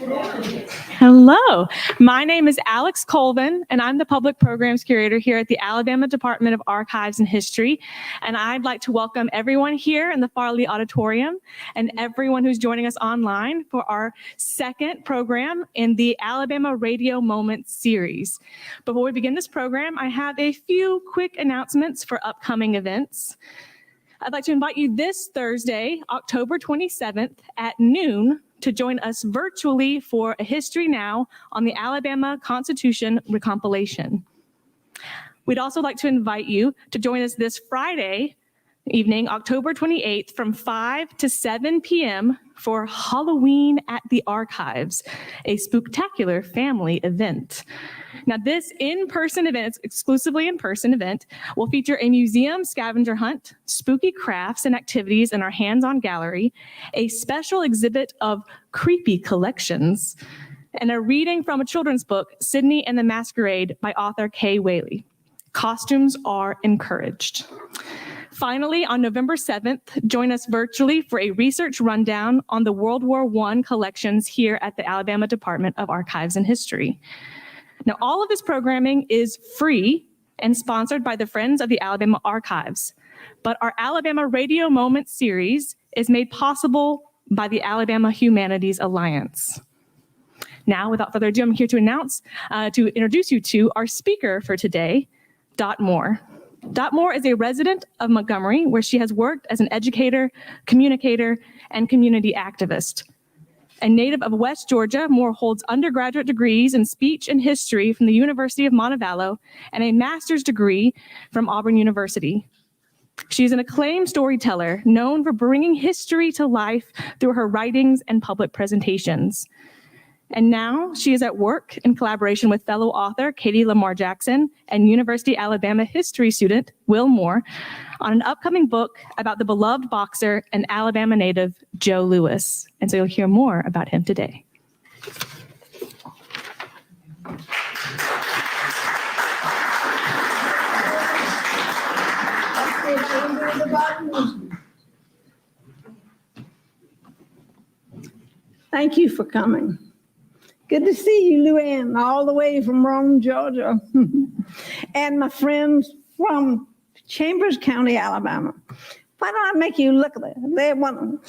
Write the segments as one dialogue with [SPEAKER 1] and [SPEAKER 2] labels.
[SPEAKER 1] Hello, my name is Alex Colvin, and I'm the Public Programs Curator here at the Alabama Department of Archives and History. And I'd like to welcome everyone here in the Farley Auditorium and everyone who's joining us online for our second program in the Alabama Radio Moments series. Before we begin this program, I have a few quick announcements for upcoming events. I'd like to invite you this Thursday, October 27th at noon to join us virtually for a History Now on the Alabama Constitution recompilation. We'd also like to invite you to join us this Friday evening, October 28th, from 5 to 7 p.m. for Halloween at the Archives, a spooktacular family event. Now, this in-person event, it's exclusively in-person event, will feature a museum scavenger hunt, spooky crafts and activities in our hands-on gallery, a special exhibit of creepy collections, and a reading from a children's book, Sydney and the Masquerade by author Kay Whaley. Costumes are encouraged. Finally, on November 7th, join us virtually for a research rundown on the World War I collections here at the Alabama Department of Archives and History. Now, all of this programming is free and sponsored by the Friends of the Alabama Archives, but our Alabama Radio Moments series is made possible by the Alabama Humanities Alliance. Now, without further ado, I'm here to introduce you to our speaker for today, Dot Moore. Dot Moore is a resident of Montgomery, where she has worked as an educator, communicator, and community activist. A native of West Georgia, Moore holds undergraduate degrees in speech and history from the University of Montevallo and a master's degree from Auburn University. She is an acclaimed storyteller known for bringing history to life through her writings and public presentations. And now she is at work in collaboration with fellow author Katie Lamar Jackson and University Alabama history student Will Moore on an upcoming book about the beloved boxer and Alabama native Joe Louis. And so you'll hear more about him today.
[SPEAKER 2] Thank you for coming. Good to see you, Luann, all the way from Rome, Georgia. And my friends from Chambers County, Alabama. Why don't I make you look at that? They're one of them.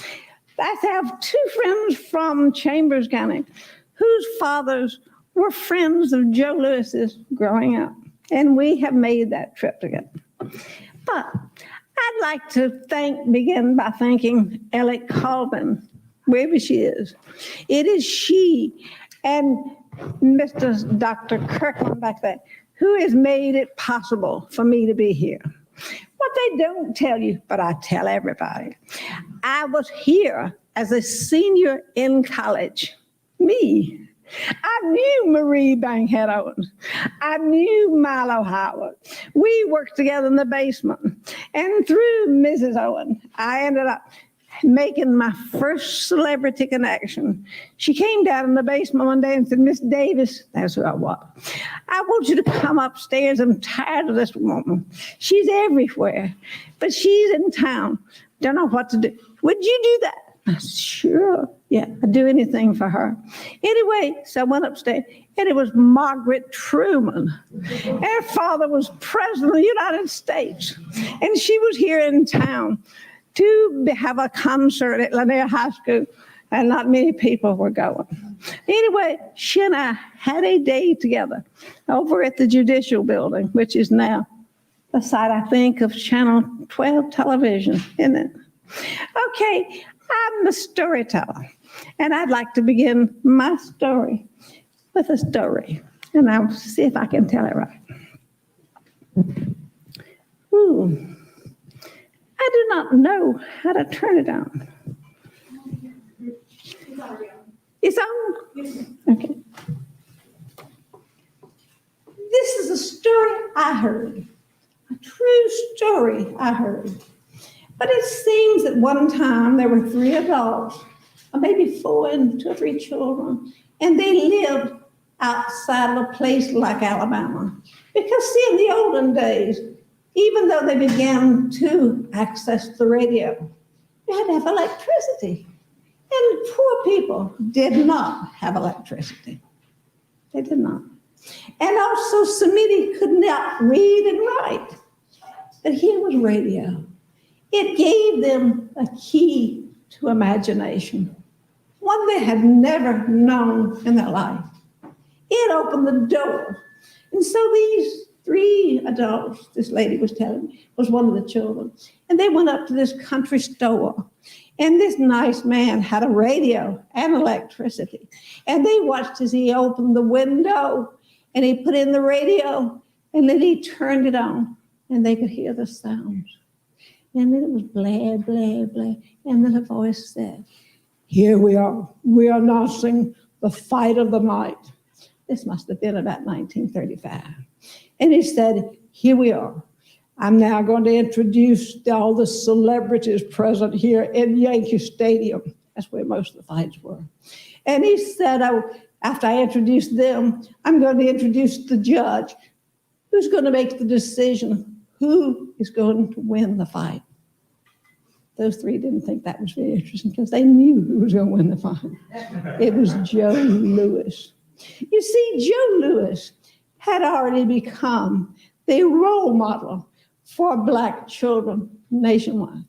[SPEAKER 2] I have two friends from Chambers County whose fathers were friends of Joe Louis's growing up. And we have made that trip together. But I'd like to begin by thanking Ellie Colvin, wherever she is. It is she and Mr. Dr. Kirkland back there, who has made it possible for me to be here. What they don't tell you, but I tell everybody, I was here as a senior in college. Me. I knew Marie Bankhead Owens. I knew Milo Howard. We worked together in the basement. And through Mrs. Owen, I ended up making my first celebrity connection. She came down in the basement one day and said, Miss Davis, that's who I was, I want you to come upstairs. I'm tired of this woman. She's everywhere, but she's in town. Don't know what to do. Would you do that? I said, sure. Yeah, I'd do anything for her. Anyway, so I went upstairs, and it was Margaret Truman. Her father was president of the United States, and she was here in town to have a concert at Lanier High School, and not many people were going. Anyway, she and I had a day together over at the Judicial Building, which is now the site, I think, of Channel 12 television, isn't it? Okay, I'm the storyteller, and I'd like to begin my story with a story, and I'll see if I can tell it right. Ooh. I do not know how to turn it on. It's on? Okay. This is a story I heard, a true story I heard. But it seems at one time there were 3 adults, or maybe 4 and 2 or 3 children, and they lived outside of a place like Alabama. Because see, in the olden days, even though they began to access the radio, you had to have electricity. And poor people did not have electricity. They did not. And also Semitic could not read and write. But here was radio. It gave them a key to imagination, one they had never known in their life. It opened the door. And so these 3 adults, this lady was telling me, was one of the children, and they went up to this country store. And this nice man had a radio and electricity. And they watched as he opened the window and he put in the radio and then he turned it on and they could hear the sounds. And then it was blah, blah, blah. And then a voice said, "Here we are. We are announcing the fight of the night." This must have been about 1935. And he said, "Here we are. I'm now going to introduce all the celebrities present here in Yankee Stadium." That's where most of the fights were. And he said, after I introduce them, I'm going to introduce the judge who's going to make the decision who is going to win the fight. Those 3 didn't think that was very interesting because they knew who was going to win the fight. It was Joe Louis. You see, Joe Louis had already become the role model for Black children nationwide.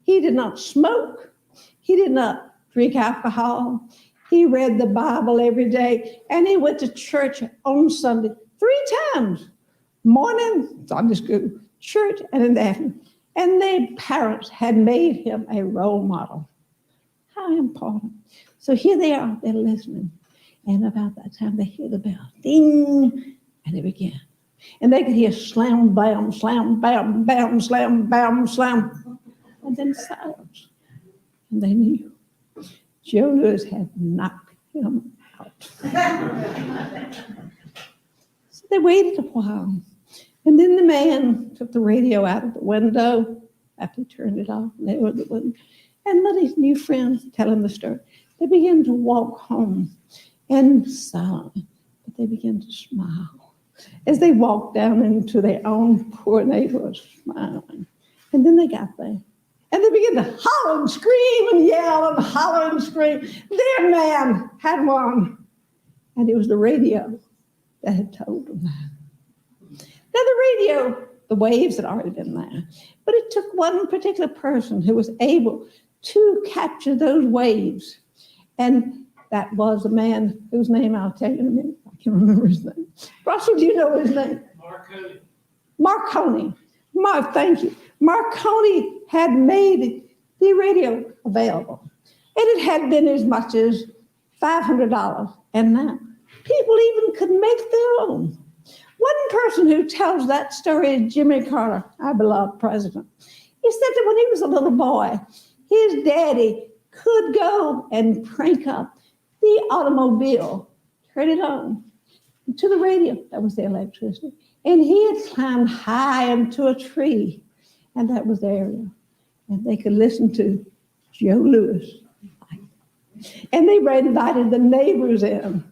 [SPEAKER 2] He did not smoke. He did not drink alcohol. He read the Bible every day, and he went to church on Sunday 3 times, morning, Sunday school, church, and in the afternoon. And their parents had made him a role model. How important. So here they are, they're listening. And about that time, they hear the bell, ding, and they begin. And they could hear slam, bam, slam, bam, bam, slam, bam, slam, and then silence. And they knew Joe Louis had knocked him out. So they waited a while. And then the man took the radio out of the window after he turned it off. And they were at the window. And let his new friends tell him the story. They began to walk home and silently, but they began to smile as they walked down into their own poor neighborhood, smiling. And then they got there. And they began to holler and scream and yell and holler and scream. Their man had won. And it was the radio that had told them that. Now the radio, the waves had already been there. But it took one particular person who was able to capture those waves. And that was a man whose name I'll tell you in a minute. I can't remember his name. Russell, do you know his name? Marconi. Thank you. Marconi had made the radio available. And it had been as much as $500. And now people even could make their own. One person who tells that story is Jimmy Carter, our beloved president. He said that when he was a little boy, his daddy could go and crank up the automobile, turn it on to the radio. That was the electricity. And he had climbed high into a tree, and that was the area. And they could listen to Joe Louis. And they invited the neighbors in.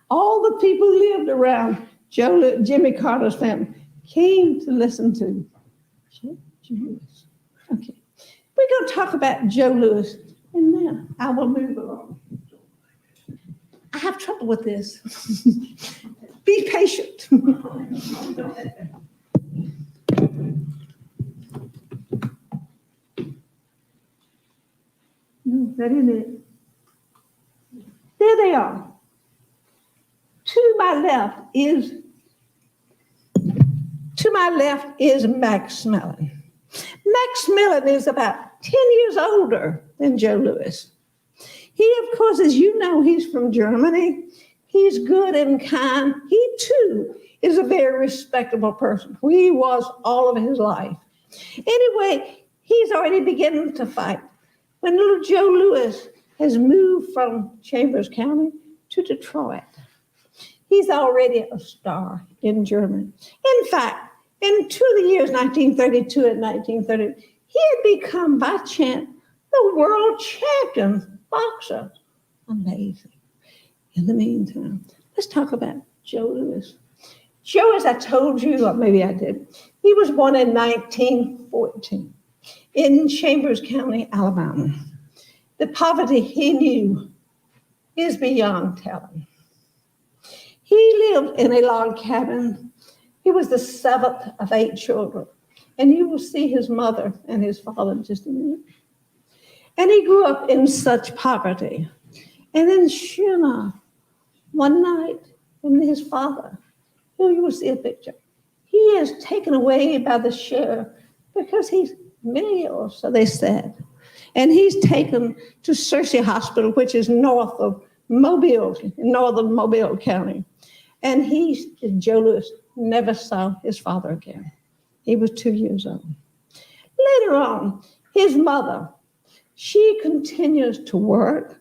[SPEAKER 2] All the people who lived around Jimmy Carter's family came to listen to Joe Louis. Okay. We're going to talk about Joe Louis, and then I will move along. I have trouble with this. Be patient. No, that isn't it. There they are. To my left is Max Schmeling. Max Schmeling is about 10 years older than Joe Louis. He, of course, as you know, he's from Germany. He's good and kind. He, too, is a very respectable person. He was all of his life. Anyway, he's already beginning to fight. When little Joe Louis has moved from Chambers County to Detroit, he's already a star in Germany. In fact, into the years 1932 and 1930, he had become, by chance, the world champion boxer. Amazing. In the meantime, let's talk about Joe Louis. Joe, as I told you, or maybe I did, he was born in 1914 in Chambers County, Alabama. The poverty he knew is beyond telling. He lived in a log cabin. He was the 7th of 8 children. And you will see his mother and his father in just a minute. And he grew up in such poverty. And then sure enough, one night, and his father, who you will see a picture, he is taken away by the sheriff because he's mentally ill, so they said. And he's taken to Searcy Hospital, which is north of Mobile, in northern Mobile County. And Joe Lewis never saw his father again. He was 2 years old. Later on, his mother, she continues to work,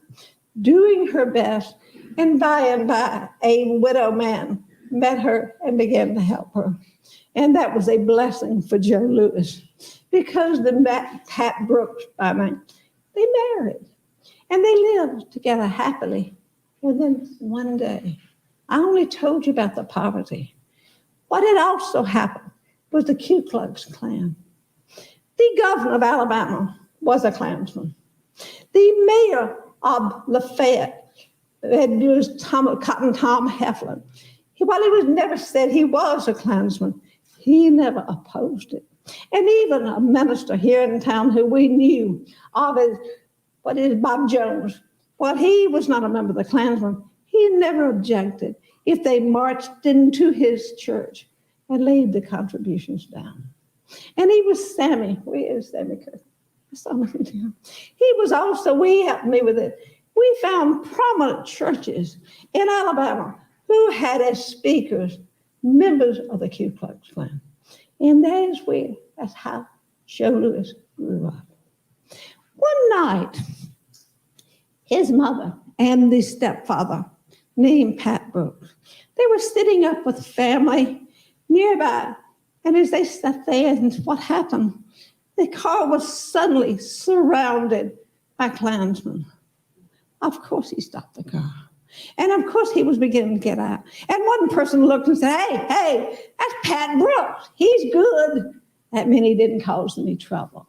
[SPEAKER 2] doing her best, and by, a widow man met her and began to help her. And that was a blessing for Joe Lewis, because Pat Brooks, they married, and they lived together happily. And then one day, I only told you about the poverty. What had also happened was the Ku Klux Klan. The governor of Alabama was a Klansman. The mayor of Lafayette had used Cotton Tom Heflin. While he was never said he was a Klansman, he never opposed it. And even a minister here in town who we knew of as Bob Jones, while he was not a member of the Klansman, he never objected if they marched into his church and laid the contributions down. And he was Sammy. Where is Sammy Kirk? I saw him. He was also, he helped me with it. We found prominent churches in Alabama who had as speakers members of the Ku Klux Klan. And that's how Joe Lewis grew up. One night, his mother and the stepfather, named Pat Brooks, they were sitting up with family nearby. And as they sat there, and what happened? The car was suddenly surrounded by Klansmen. Of course, he stopped the car. And of course, he was beginning to get out. And one person looked and said, hey, that's Pat Brooks. He's good. That meant he didn't cause any trouble.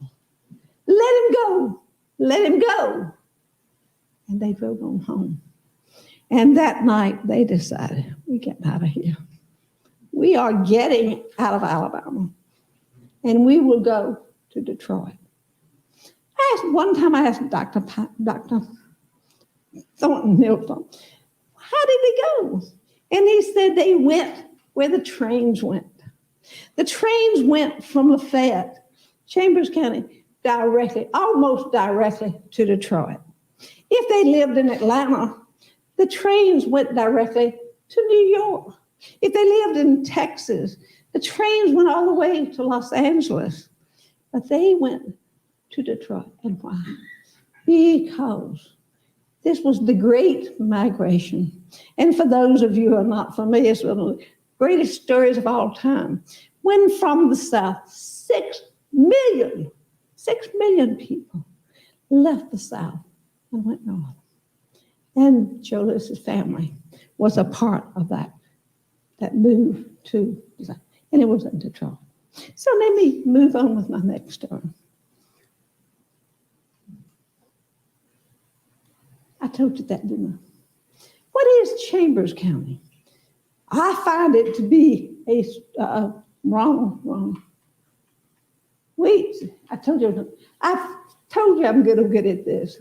[SPEAKER 2] Let him go. Let him go. And they drove on home. And that night, they decided, we're getting out of here. We are getting out of Alabama. And we will go to Detroit. One time I asked Dr. Thornton Milton, how did they go? And he said they went where the trains went. The trains went from Lafayette, Chambers County, almost directly to Detroit. If they lived in Atlanta, the trains went directly to New York. If they lived in Texas, the trains went all the way to Los Angeles. But they went to Detroit. And why? Because this was the Great Migration. And for those of you who are not familiar, it's one of the greatest stories of all time. When from the South, 6 million people left the South and went north. And Joe Lewis's family was a part of that move to, and it was in Detroit. So let me move on with my next story. I told you that, didn't I? What is Chambers County? I find it to be wrong. Wait, I told you I'm good at this.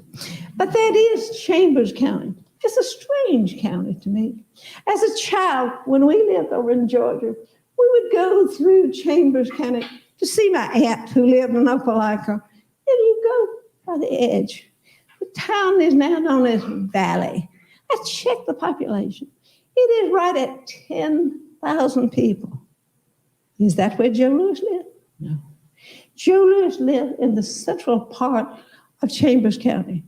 [SPEAKER 2] But that is Chambers County. It's a strange county to me. As a child, when we lived over in Georgia, we would go through Chambers County to see my aunt who lived in Opelika. And you go by the edge. The town is now known as Valley. I checked the population. It is right at 10,000 people. Is that where Joe Lewis lived? No. Joe Lewis lived in the central part of Chambers County.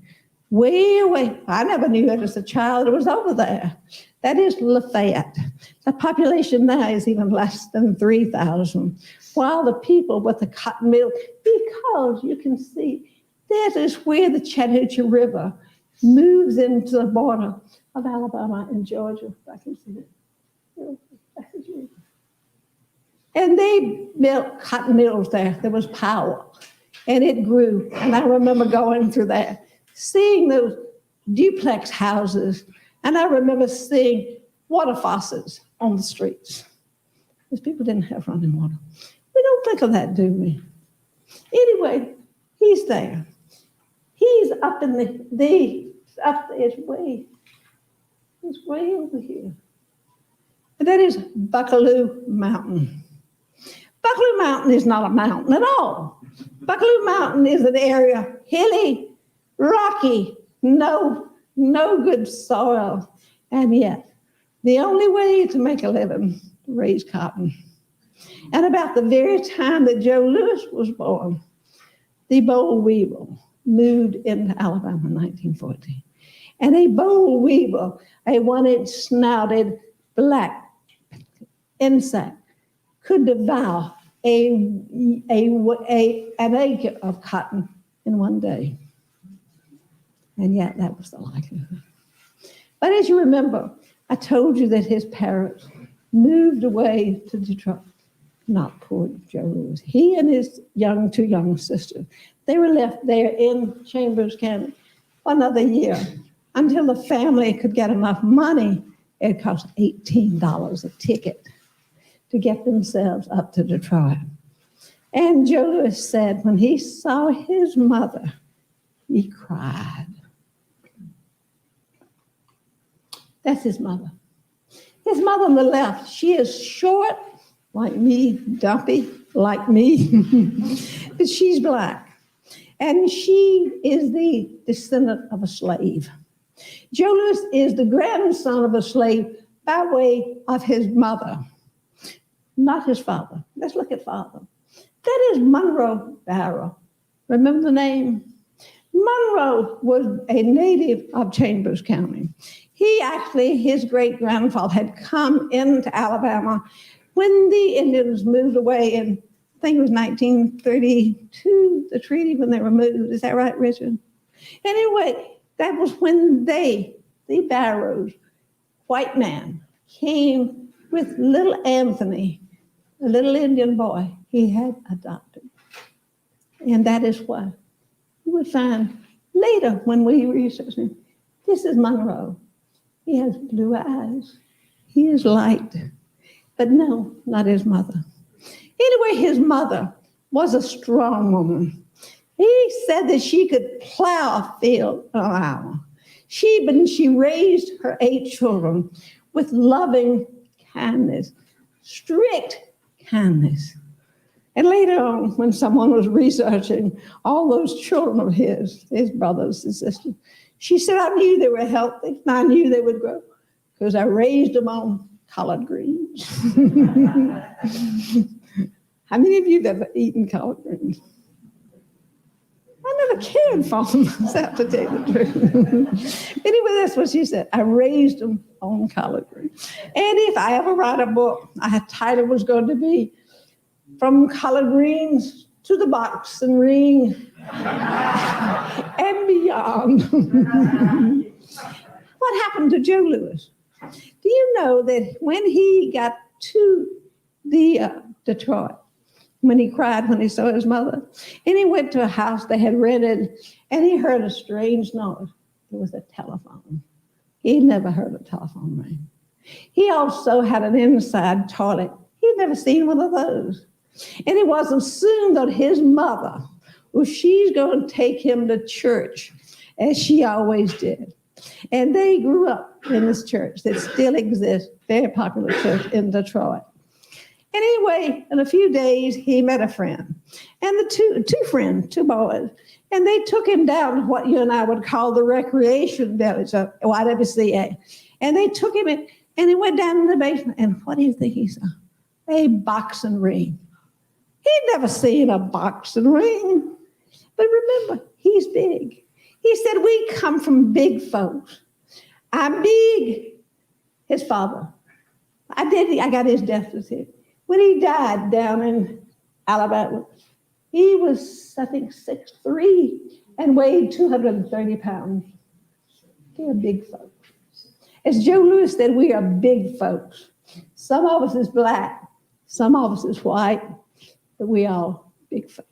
[SPEAKER 2] Way away. I never knew it as a child. It was over there. That is Lafayette. The population now is even less than 3,000, while the people with the cotton mill, because you can see that is where the Chattahoochee River moves into the border of Alabama and Georgia. I can see it. And they built cotton mills there. There was power, and it grew. And I remember going through there. seeing those duplex houses, and I remember seeing water faucets on the streets. Because people didn't have running water. We don't think of that, do we? Anyway, he's there. He's up in it's way over here. And that is Buckaloo Mountain. Buckaloo Mountain is not a mountain at all. Buckaloo Mountain is an area, hilly, rocky, no good soil. And yet, the only way to make a living, raise cotton. And about the very time that Joe Louis was born, the boll weevil moved into Alabama in 1914. And a boll weevil, a one-inch snouted black insect, could devour an acre of cotton in one day. And yet that was the likelihood. But as you remember, I told you that his parents moved away to Detroit. Not poor Joe Louis. He and his two young sisters, they were left there in Chambers County for another year until the family could get enough money. It cost $18 a ticket to get themselves up to Detroit. And Joe Louis said when he saw his mother, he cried. That's his mother. His mother on the left, she is short, like me, dumpy, like me, but she's black. And she is the descendant of a slave. Joe Louis is the grandson of a slave by way of his mother, not his father. Let's look at father. That is Monroe Barrow. Remember the name? Monroe was a native of Chambers County. His great-grandfather had come into Alabama when the Indians moved away in, I think it was 1932, the treaty when they were moved. Is that right, Richard? Anyway, that was when the Barrows, white man, came with little Anthony, a little Indian boy he had adopted. And that is why you would find later when we researched him, this is Monroe. He has blue eyes. He is light. But no, not his mother. Anyway, his mother was a strong woman. He said that she could plow a field in an hour. She raised her 8 children with loving kindness, strict kindness. And later on, when someone was researching all those children of his brothers and sisters, she said, I knew they were healthy, and I knew they would grow because I raised them on collard greens. How many of you have ever eaten collard greens? I never cared for them, myself, to tell you the truth. Anyway, that's what she said. I raised them on collard greens. And if I ever write a book, my title was going to be From Collard Greens to the Boxing Ring and Beyond. What happened to Joe Louis? Do you know that when he got to Detroit, when he cried when he saw his mother, and he went to a house they had rented, and he heard a strange noise. It was a telephone. He'd never heard a telephone ring. He also had an inside toilet. He'd never seen one of those. And it wasn't soon that his mother, she's going to take him to church, as she always did. And they grew up in this church that still exists, very popular church in Detroit. And anyway, in a few days, he met a friend. And the two boys, and they took him down to what you and I would call the recreation village of YWCA. And they took him in, and he went down in the basement. And what do you think he saw? A boxing ring. He'd never seen a boxing ring. But remember, he's big. He said, we come from big folks. I'm big. His father. I got his death certificate. When he died down in Alabama, he was, I think, 6'3" and weighed 230 pounds. They're big folks. As Joe Louis said, we are big folks. Some of us is black, some of us is white, but we all big folks.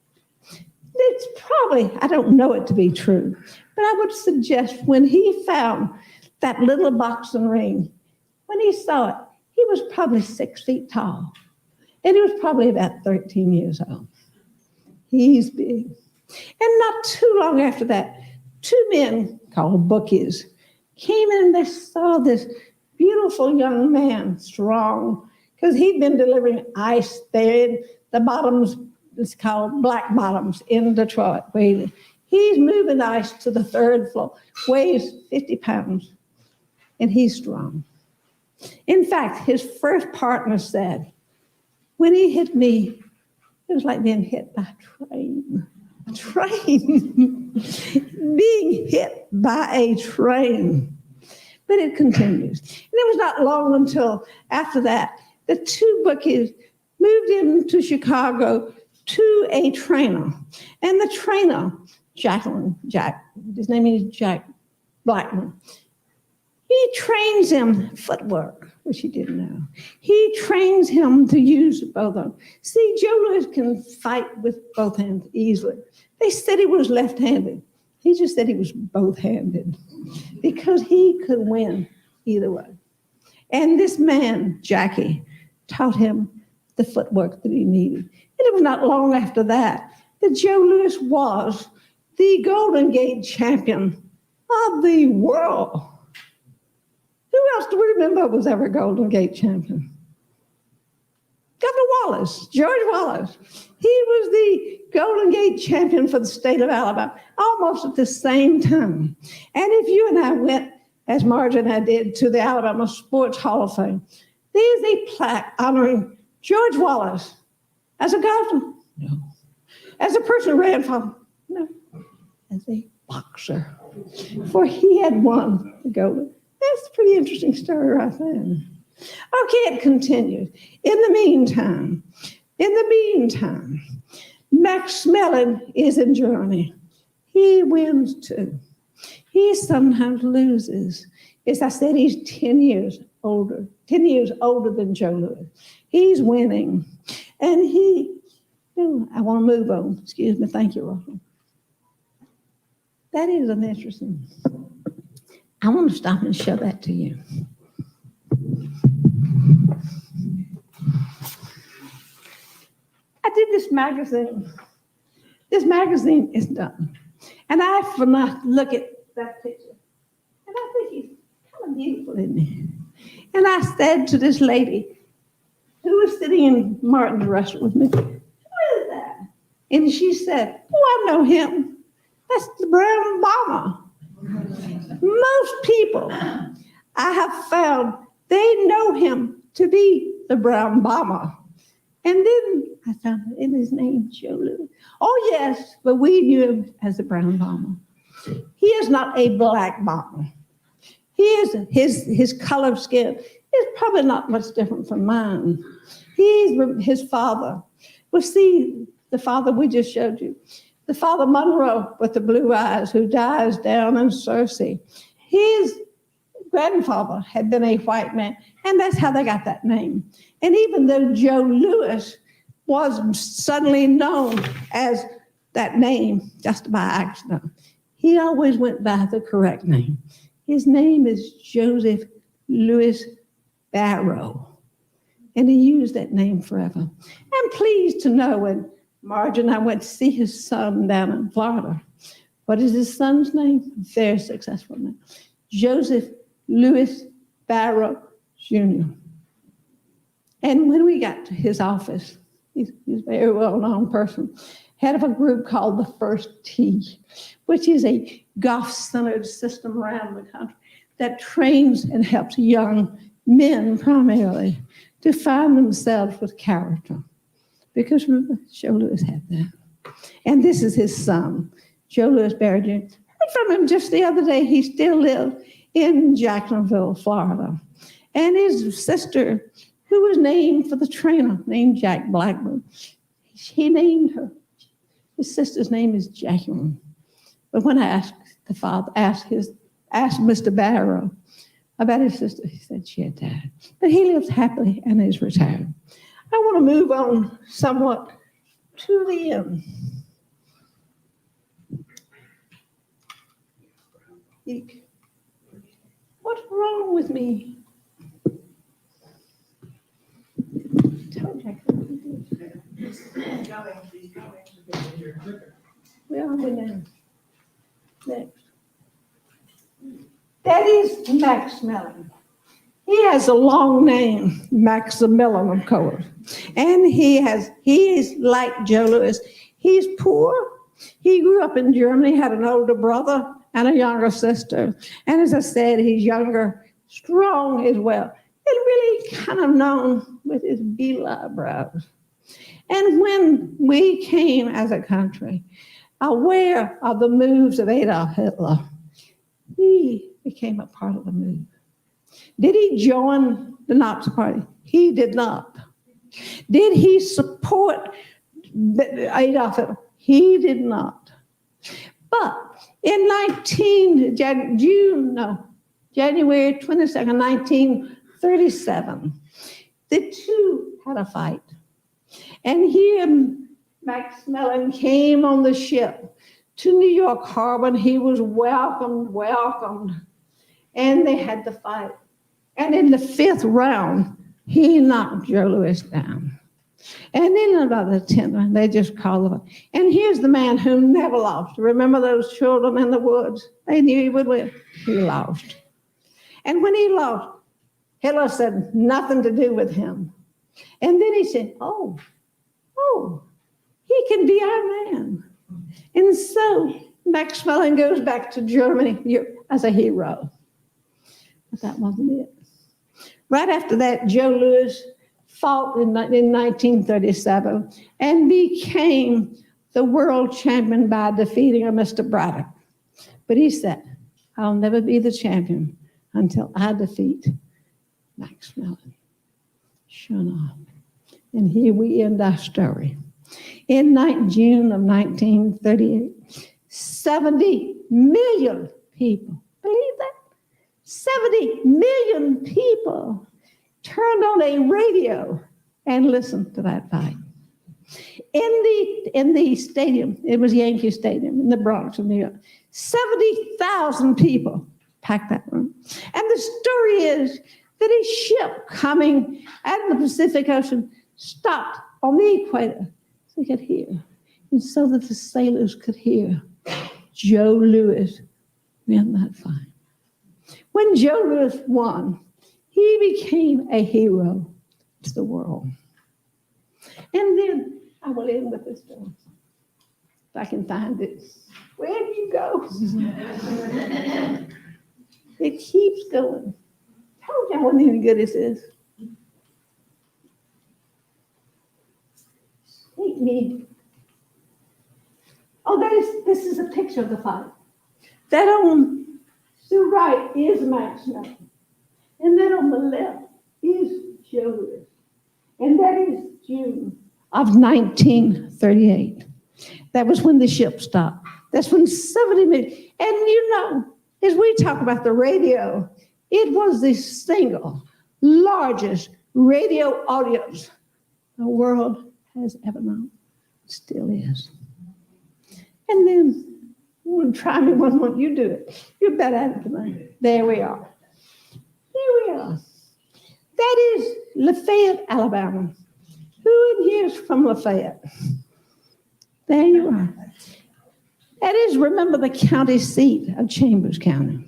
[SPEAKER 2] It's probably, I don't know it to be true, but I would suggest when he found that little boxing ring, when he saw it, he was probably 6 feet tall. And he was probably about 13 years old. He's big. And not too long after that, 2 men called bookies came in and they saw this beautiful young man, strong, because he'd been delivering ice there in the bottoms, it's called Black Bottoms in Detroit. He's moving ice to the 3rd floor, weighs 50 pounds, and he's strong. In fact, his first partner said, when he hit me, it was like being hit by a train. A train. Being hit by a train. But it continues. And it was not long until after that, the 2 bookies moved into Chicago to a trainer. And the trainer, Jack, his name is Jack Blackman, he trains him footwork, which he didn't know. He trains him to use both of them. See, Joe Louis can fight with both hands easily. They said he was left-handed. He just said he was both-handed because he could win either way. And this man, Jackie, taught him the footwork that he needed. And it was not long after that that Joe Louis was the Golden Gate champion of the world. Who else do we remember was ever Golden Gate champion? Governor Wallace, George Wallace. He was the Golden Gate champion for the state of Alabama almost at the same time. And if you and I went, as Marge and I did, to the Alabama Sports Hall of Fame, there's a plaque honoring George Wallace as a golfer. No. As a person who ran for, no. As a boxer. For he had won the Golden. That's a pretty interesting story right there. Okay, it continues. In the meantime, Max Schmeling is in Germany. He wins too. He sometimes loses. As I said, he's 10 years older than Joe Louis. He's winning. And I want to move on. Excuse me. Thank you, Russell. That is an interesting. I want to stop and show that to you. I did this magazine. This magazine is done. And I look at that picture. And I think he's kind of beautiful, isn't he? And I said to this lady who was sitting in Martin's restaurant with me, who is that? And she said, oh, I know him. That's the brown bomber. Most people I have found, they know him to be the brown bomber. And then I found out in his name, Joe Louis. Oh, yes, but we knew him as the brown bomber. He is not a black bomber. He is, his color of skin is probably not much different from mine. His father. Well, see, the father we just showed you. The father Monroe with the blue eyes who dies down in Cersei. His grandfather had been a white man, and that's how they got that name. And even though Joe Louis was suddenly known as that name just by accident, he always went by the correct name. His name is Joseph Louis Barrow, and he used that name forever. I'm pleased to know when Marge and I went to see his son down in Florida. What is his son's name? Very successful name. Joseph Louis Barrow Jr. And when we got to his office, he's a very well-known person, head of a group called the First Tee, which is a golf-centered system around the country that trains and helps young men primarily to find themselves with character. Because remember, Joe Louis had that. And this is his son, Joe Louis Barrow Jr. I heard from him just the other day. He still lived in Jacksonville, Florida. And his sister, who was named for the trainer, named Jack Blackman, he named her. His sister's name is Jacqueline. But when I asked the father, asked Mr. Barrow about his sister, he said she had died. But he lives happily and is retired. I want to move on somewhat to the end. speak. What's wrong with me? Told you I couldn't do it. Where are we now? Next. That is Max Schmeling. He has a long name, Maximilian, of course. And he is like Joe Louis. He's poor. He grew up in Germany, had an older brother and a younger sister. And as I said, he's younger, strong as well, and really kind of known with his beetle eyebrows. And when we came as a country aware of the moves of Adolf Hitler, he became a part of the move. Did he join the Nazi Party? He did not. Did he support Adolf Hitler? He did not. But in January 22nd, 1937, the two had a fight. And he and Max Schmeling came on the ship to New York Harbor, and he was welcomed. And they had to fight. And in the 5th round, he knocked Joe Louis down. And then about the 10th round, they just called him. And here's the man who never lost. Remember those children in the woods? They knew he would win. He lost. And when he lost, Hitler said nothing to do with him. And then he said, oh, he can be our man. And so Max Schmeling goes back to Germany as a hero. But that wasn't it. Right after that, Joe Louis fought in 1937 and became the world champion by defeating Mr. Braddock. But he said, I'll never be the champion until I defeat Max Schmeling. Sure enough. And here we end our story. In June of 1938, 70 million people, believe that? 70 million people turned on a radio and listened to that fight. In the stadium, it was Yankee Stadium in the Bronx of New York, 70,000 people packed that room. And the story is that a ship coming out of the Pacific Ocean stopped on the equator so we could hear. And so that the sailors could hear Joe Louis win that fight. When Joe Louis won, he became a hero to the world. And then I will end with this story. If I can find it. Where do you go? It keeps going. Told you I wasn't any good at this. Take me. Oh, this is a picture of the fight. That on the right is Max Schmeling. And then on the left is Joe Louis. And that is June of 1938. That was when the ship stopped. That's when 70 million. And as we talk about the radio, it was the single largest radio audience the world has ever known. Still is. And then, try me one more. You do it. You're better at it than I. There we are. That is Lafayette, Alabama. Who in here is from Lafayette? There you are. That is, remember, the county seat of Chambers County.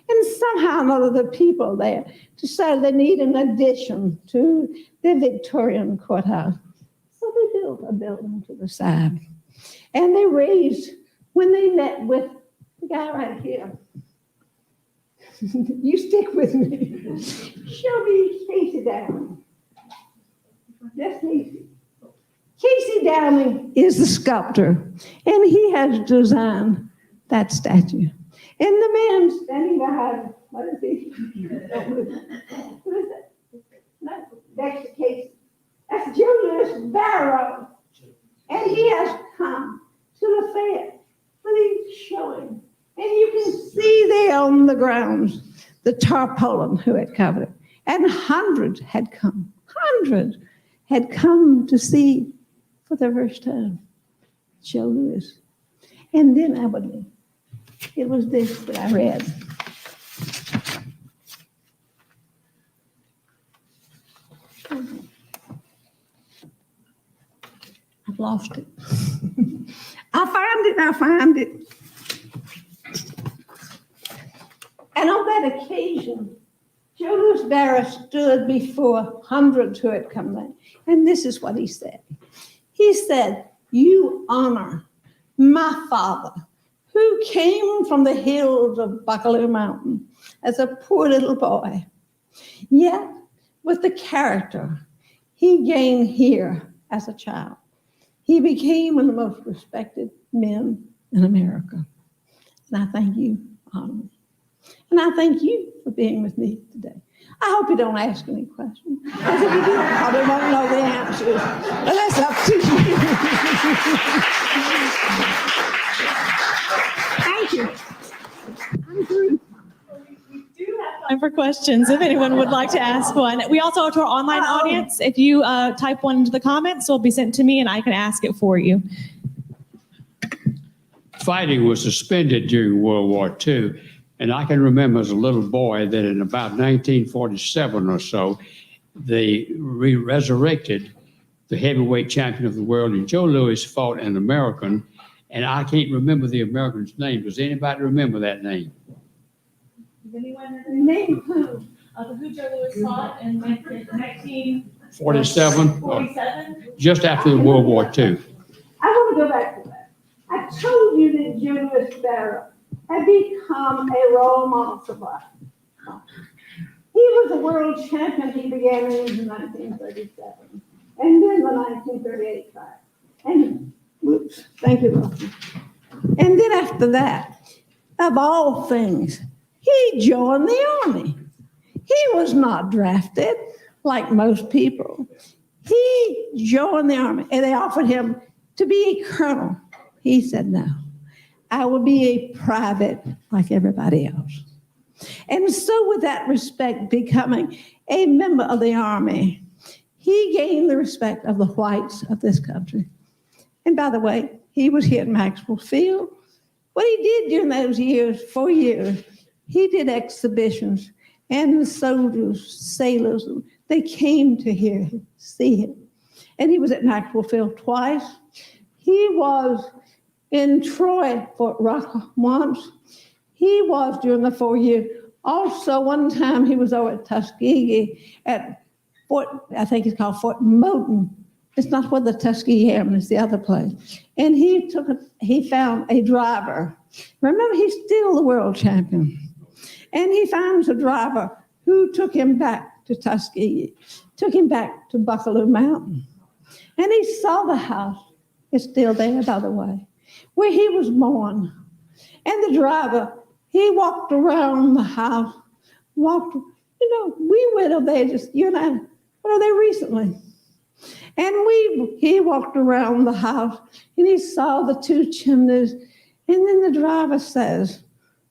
[SPEAKER 2] And somehow or another, the people there decided they need an addition to the Victorian courthouse. So they built a building to the side. And they raised, when they met with the guy right here, you stick with me. Show me Casey Downing. That's Casey. Casey Downing is the sculptor, and he has designed that statue. And the man standing behind, what is he? Who is that? That's Casey. That's Julius Barrow. And he has come to Lafayette for the showing. And you can see there on the grounds the tarpaulin who had covered it. And hundreds had come to see for the first time Joe Louis. And then it was this that I read. I've lost it. I'll find it. And on that occasion, Joe Louis Barra stood before hundreds who had come in. And this is what he said. He said, "You honor my father, who came from the hills of Buccaloo Mountain as a poor little boy, yet with the character he gained here as a child. He became one of the most respected men in America. And I thank you, honor me. And I thank you for being with me today." I hope you don't ask any questions, because if you do, I probably won't know the answers. But that's up to you. Thank you. I'm through.
[SPEAKER 1] We do have time for questions if anyone would like to ask one. We also have to our online audience. If you type one into the comments, it'll be sent to me and I can ask it for you.
[SPEAKER 3] Fighting was suspended during World War II. And I can remember as a little boy that in about 1947 or so, they resurrected the heavyweight champion of the world, and Joe Louis fought an American, and I can't remember the American's name. Does anybody remember that name?
[SPEAKER 1] Does anyone
[SPEAKER 2] Name who?
[SPEAKER 1] who Joe Louis fought in
[SPEAKER 3] 1947? Just after the World War II.
[SPEAKER 2] I want to go back to that. I told you that Joe Louis Barra had become a role model for black. He was a world champion. He began in 1937, and then the 1938 fight. And whoops, thank you, Rocky. And then after that, of all things, he joined the army. He was not drafted like most people. He joined the army, and they offered him to be a colonel. He said no. I will be a private like everybody else. And so with that respect, becoming a member of the army, he gained the respect of the whites of this country. And by the way, he was here at Maxwell Field. What he did during those years, 4 years, he did exhibitions, and the soldiers, sailors, they came to see him. And he was at Maxwell Field twice. He was in Troy, Fort Rock once. He was during the 4 years. Also, one time he was over at Tuskegee at Fort, I think it's called Fort Moulton. It's not where the Tuskegee Airmen, it's the other place. And he found a driver. Remember, he's still the world champion. And he finds a driver who took him back to Tuskegee, took him back to Buccaloo Mountain. And he saw the house. It's still there, by the way, where he was born. And the driver, he walked around the house, we went over there just, you and I, went over there recently. And he walked around the house and he saw the two chimneys. And then the driver says,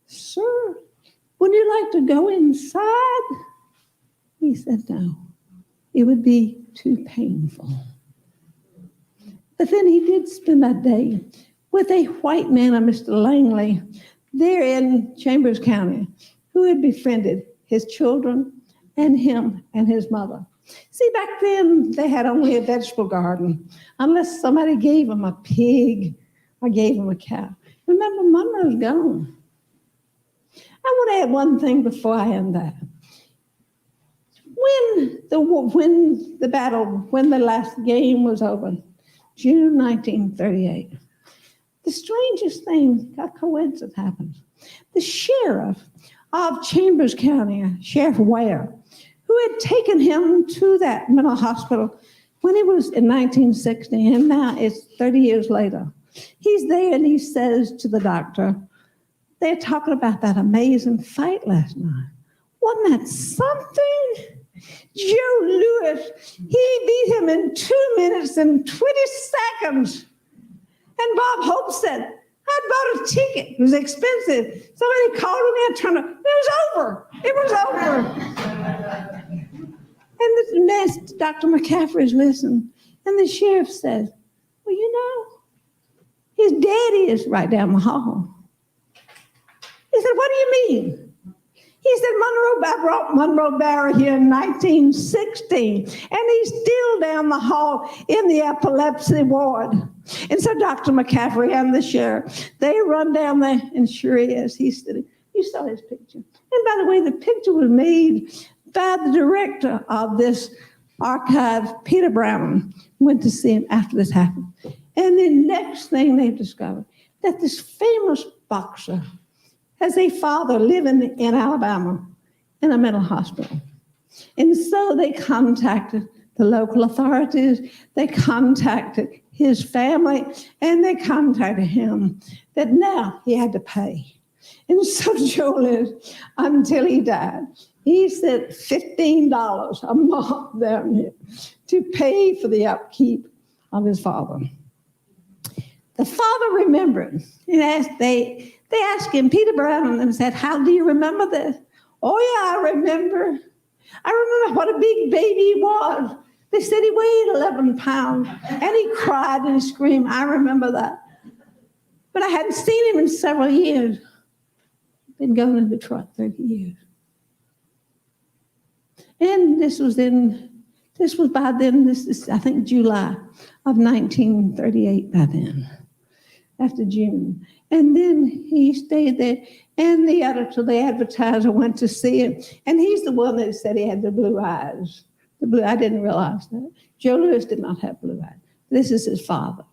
[SPEAKER 2] "Sir, would you like to go inside?" He said, "No, it would be too painful." But then he did spend that day with a white man, a Mr. Langley, there in Chambers County, who had befriended his children and him and his mother. See, back then, they had only a vegetable garden, unless somebody gave them a pig or gave them a cow. Remember, Monroe's gone. I want to add one thing before I end that. When the last game was over, June 1938, the strangest thing, a coincidence happened. The sheriff of Chambers County, Sheriff Ware, who had taken him to that mental hospital when he was in 1960, and now it's 30 years later. He's there and he says to the doctor, they're talking about that amazing fight last night. Wasn't that something? Joe Louis, he beat him in 2 minutes and 20 seconds. And Bob Hope said, "I bought a ticket. It was expensive. Somebody called me and turned it. It was over. It was over." And the next, Dr. McCaffrey's listening. And the sheriff says, "Well, his daddy is right down the hall." He said, "What do you mean?" He said, I brought Monroe Barrow here in 1916, and he's still down the hall in the epilepsy ward. And so Dr. McCaffrey and the sheriff, they run down there, and sure he is. He's sitting. You saw his picture. And by the way, the picture was made by the director of this archive, Peter Brown, went to see him after this happened. And the next thing they discovered, that this famous boxer has a father living in Alabama in a mental hospital. And so they contacted the local authorities, they contacted his family, and they contacted him that now he had to pay. And so Julius, until he died, he said $15 a month down here to pay for the upkeep of his father. The father remembered, and they asked him, Peter Brown and them said, how do you remember this? Oh yeah, I remember. I remember what a big baby he was. They said he weighed 11 pounds, and he cried and screamed. I remember that. But I hadn't seen him in several years. Been going to Detroit 30 years. And this was by then, this is, I think, July of 1938 by then, after June. And then he stayed there, and the editor, the advertiser, went to see him, and he's the one that said he had the blue eyes. I didn't realize that. Joe Louis did not have blue eyes. This is his father.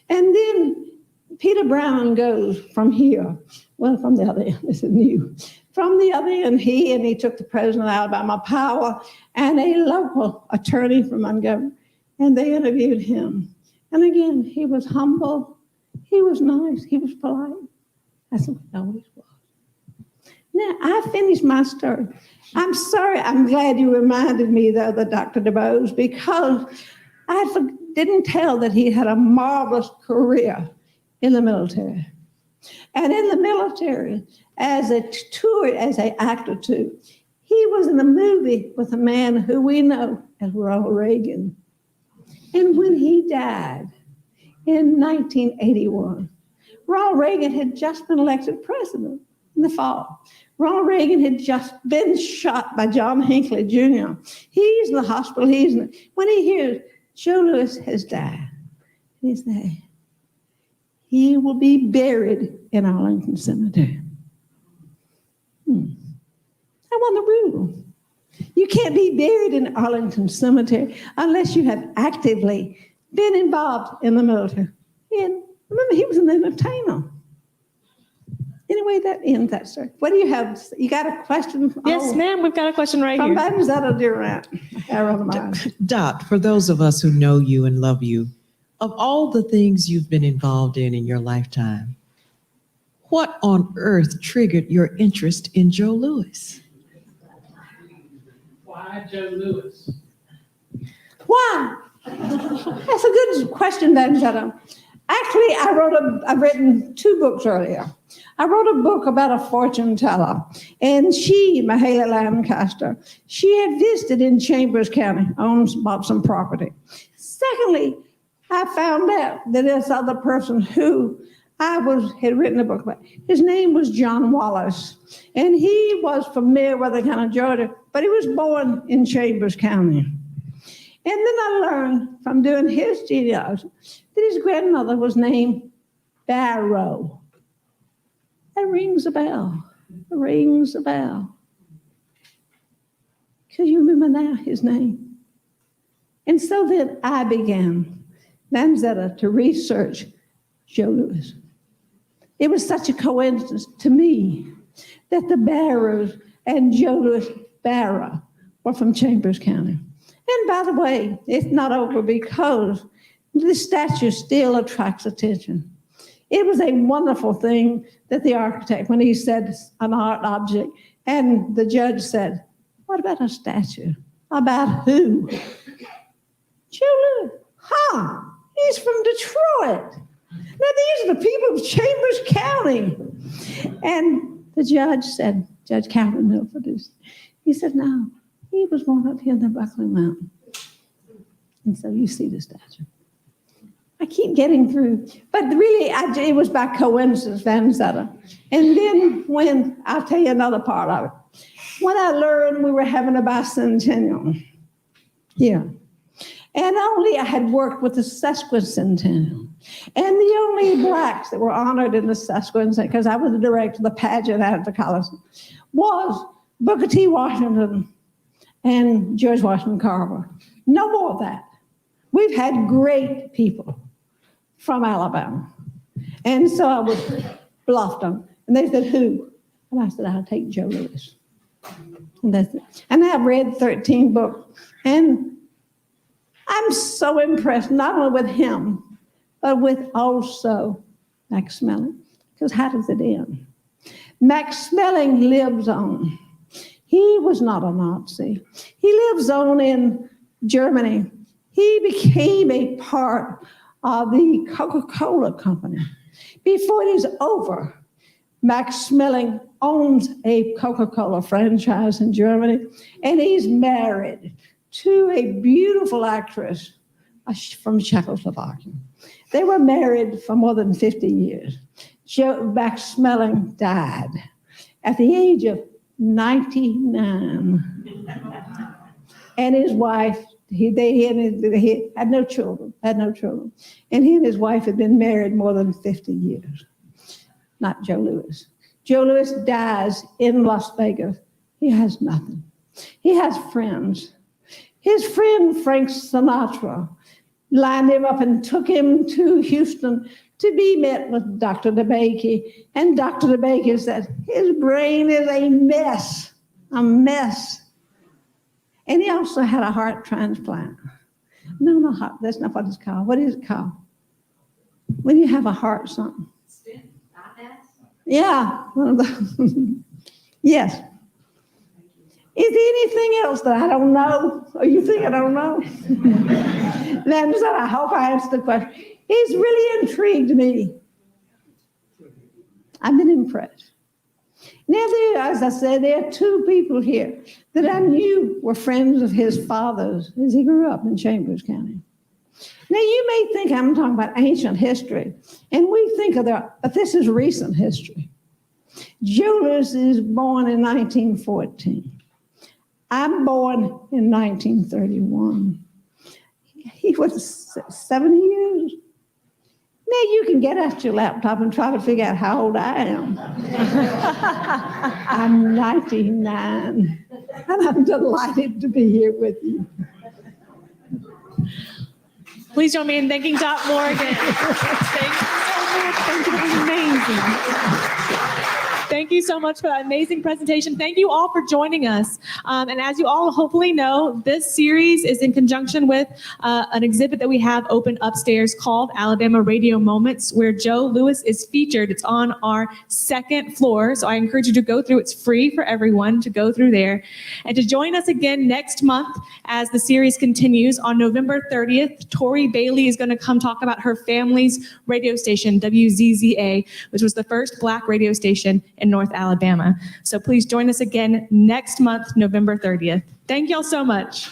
[SPEAKER 2] And then Peter Brown goes from here, well, from the other end, this is new. From the other end, he took the president of Alabama Power and a local attorney from Montgomery, and they interviewed him. And again, he was humble, he was nice, he was polite. That's what he always was. Now, I finished my story. I'm sorry, I'm glad you reminded me, though, that Dr. DuBose, because I didn't tell that he had a marvelous career in the military. And in the military, as an actor too, he was in a movie with a man who we know as Ronald Reagan. And when he died in 1981, Ronald Reagan had just been elected president in the fall. Ronald Reagan had just been shot by John Hinckley Jr. He's in the hospital. When he hears Joe Louis has died, he says, he will be buried in Arlington Cemetery. I want the rule. You can't be buried in Arlington Cemetery unless you have actively been involved in the military. And remember, he was an entertainer. Anyway, that ends that story. What do you have? You got a question?
[SPEAKER 1] Yes, ma'am. We've got a question right
[SPEAKER 2] from
[SPEAKER 1] here.
[SPEAKER 2] Vanzetta Durant.
[SPEAKER 4] Dot, for those of us who know you and love you, of all the things you've been involved in your lifetime, what on earth triggered your interest in Joe Louis?
[SPEAKER 3] Why Joe Louis?
[SPEAKER 2] Why? That's a good question, Vanzetta. Actually, I've written 2 books earlier. I wrote a book about a fortune teller, and Mahalia Lancaster, she had visited in Chambers County, bought some property. Secondly, I found out that this other person who had written a book about, his name was John Wallace, and he was from Meriwether County, Georgia, but he was born in Chambers County. And then I learned from doing his genealogy that his grandmother was named Barrow. That rings a bell. It rings a bell. Because you remember now his name. And so then I began, Vanzetta, to research Joe Louis. It was such a coincidence to me that the Barrows and Joe Louis Barrow were from Chambers County. And by the way, it's not over because this statue still attracts attention. It was a wonderful thing that the architect, when he said an art object, and the judge said, what about a statue? About who? Joe Louis. He's from Detroit. Now, these are the people of Chambers County. And the judge said, Judge Calvin Milford, he said, no, he was born up here in the Buckley Mountain. And so you see the statue. I keep getting through, but really, it was by coincidence, Vanzetta. And then I'll tell you another part of it. when I learned we were having a bicentennial. Yeah. And only I had worked with the sesquicentennial. And the only blacks that were honored in the sesquicentennial, because I was the director of the pageant at the college, was Booker T. Washington and George Washington Carver. No more of that. We've had great people from Alabama. And so I was bluffed them. And they said, who? And I said, I'll take Joe Lewis. And that's it. And I've read 13 books. And I'm so impressed, not only with him, but with also Max Schmeling. Because how does it end? Max Schmeling lives on. He was not a Nazi. He lives on in Germany. He became a part of the Coca-Cola company. Before it is over, Max Schmeling owns a Coca-Cola franchise in Germany, and he's married to a beautiful actress from Czechoslovakia. They were married for more than 50 years. Max Schmeling died at the age of 99. And his wife, he had no children. And he and his wife had been married more than 50 years. Not Joe Lewis. Joe Lewis dies in Las Vegas. He has nothing. He has friends. His friend Frank Sinatra lined him up and took him to Houston to be met with Dr. DeBakey. And Dr. DeBakey said, his brain is a mess. And he also had a heart transplant. No, heart, that's not what it's called. What is it called? When you have a heart something. Yeah, one of those. Yes. Is there anything else that I don't know? Or you think I don't know? Then said, I hope I answered the question. He's really intrigued me. I've been impressed. Now, as I said, there are two people here that I knew were friends of his father's as he grew up in Chambers County. Now, you may think I'm talking about ancient history, and we think of that, but this is recent history. Joe Lewis is born in 1914. I'm born in 1931. He was 70 years. Now you can get out your laptop and try to figure out how old I am. I'm 99, and I'm delighted to be here with you.
[SPEAKER 1] Please join me in thanking Doc Morgan. Thank you so much. Thank you. That was amazing. Thank you so much for that amazing presentation. Thank you all for joining us. And as you all hopefully know, this series is in conjunction with an exhibit that we have open upstairs called Alabama Radio Moments, where Joe Lewis is featured. It's on our second floor, so I encourage you to go through. It's free for everyone to go through there. And to join us again next month as the series continues on November 30th, Tori Bailey is going to come talk about her family's radio station, WZZA, which was the first Black radio station in North Alabama. So please join us again next month, November 30th. Thank y'all so much.